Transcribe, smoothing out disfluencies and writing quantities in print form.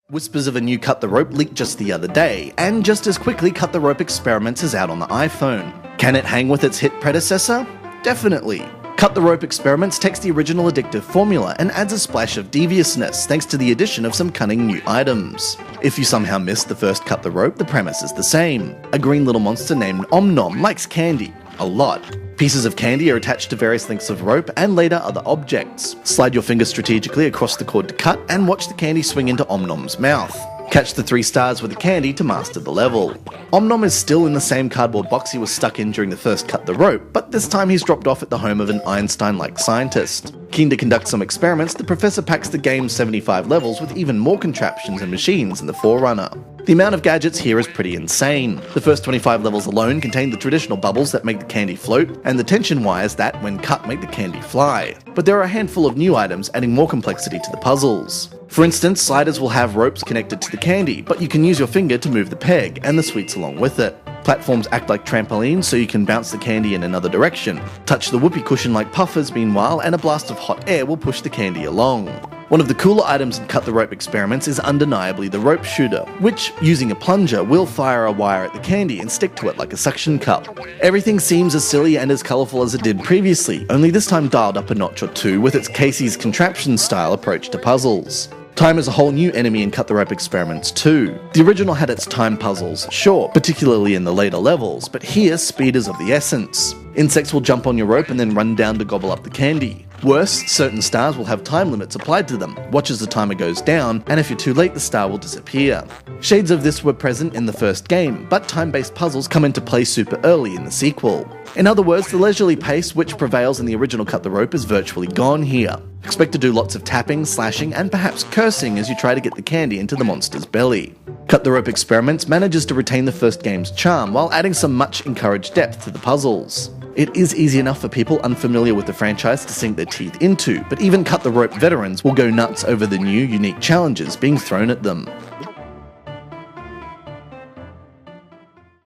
Whispers of a new Cut the Rope leaked just the other day, and just as quickly Cut the Rope Experiments is out on the iPhone. Can it hang with its hit predecessor? Definitely. Cut the Rope Experiments takes the original addictive formula and adds a splash of deviousness thanks to the addition of some cunning new items. If you somehow missed the first Cut the Rope, the premise is the same. A green little monster named Om Nom likes candy. A lot. Pieces of candy are attached to various lengths of rope and later other objects. Slide your finger strategically across the cord to cut and watch the candy swing into Om Nom's mouth. Catch the 3 stars with the candy to master the level. Om Nom is still in the same cardboard box he was stuck in during the first Cut the Rope, but this time he's dropped off at the home of an Einstein-like scientist. Keen to conduct some experiments, the professor packs the game's 75 levels with even more contraptions and machines than the Forerunner. The amount of gadgets here is pretty insane. The first 25 levels alone contain the traditional bubbles that make the candy float, and the tension wires that, when cut, make the candy fly. But there are a handful of new items adding more complexity to the puzzles. For instance, sliders will have ropes connected to the candy, but you can use your finger to move the peg, and the sweets along with it. Platforms act like trampolines so you can bounce the candy in another direction. Touch the whoopee cushion like puffers meanwhile, and a blast of hot air will push the candy along. One of the cooler items in Cut the Rope Experiments is undeniably the rope shooter, which, using a plunger, will fire a wire at the candy and stick to it like a suction cup. Everything seems as silly and as colourful as it did previously, only this time dialed up a notch or two with its Casey's contraption style approach to puzzles. Time is a whole new enemy in Cut the Rope Experiments too. The original had its time puzzles, sure, particularly in the later levels, but here speed is of the essence. Insects will jump on your rope and then run down to gobble up the candy. Worse, certain stars will have time limits applied to them. Watch as the timer goes down, and if you're too late the star will disappear. Shades of this were present in the first game, but time-based puzzles come into play super early in the sequel. In other words, the leisurely pace which prevails in the original Cut the Rope is virtually gone here. Expect to do lots of tapping, slashing, and perhaps cursing as you try to get the candy into the monster's belly. Cut the Rope Experiments manages to retain the first game's charm while adding some much encouraged depth to the puzzles. It is easy enough for people unfamiliar with the franchise to sink their teeth into, but even Cut the Rope veterans will go nuts over the new, unique challenges being thrown at them.